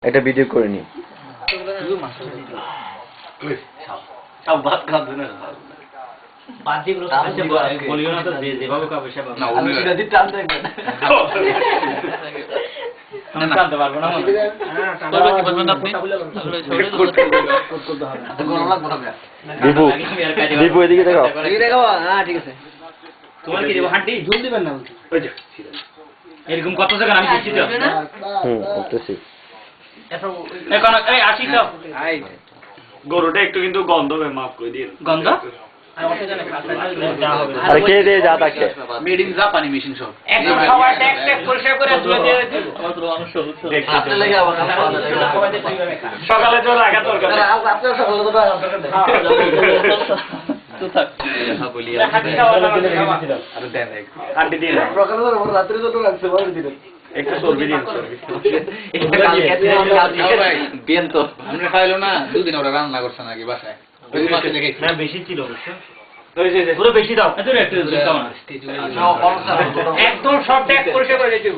এটা ভিডিও করে নি সব ভাত খাবে না বাজিগুলো বলিও না তো যেভাবে কাবে সেভাবে না ওই যদি টান দেন না টানতে পারবো না তবে কি বলবেন আপনি গরম লাগবে না দীপু দীপু এদিকে দেখো দেখাও হ্যাঁ ঠিক আছে তোমার কি দেব হাঁটি ঝুল দিবেন না ওই যে এরকম কত জায়গা আমি দিচ্ছি তো করতেছি এখন এই আসি তো গরুটা একটু কিন্তু গন্ধ হবে মাফ করে দিন গন্ধ আরে কে দিয়ে যা তাকে মেড ইন জাপানি মেশিন সব একদম সবাই ট্যাগ ট্যাগ পরিষ্কার করে ধুয়ে দিয়ে দেব আমাদের মানুষ হাতে লেগে আবার সকালে চলে আগা দরকার আপনারা সকালে তো তো থাক হ্যাঁ বলি আর দেন আন্টি দিন সকালে তো রাত্রে তো লাগছে বলে দিন একটু সরবি দিন বিয়েন্তো আমরা খাইলো না দুদিন ওরা রান্না করছে নাকি বাসায় ওই মাছে দেখে না বেশি ছিল অবশ্য ওই যে পুরো বেশি দাও এত একটু দাও না একদম সব ট্যাগ পরিষ্কার করে দেব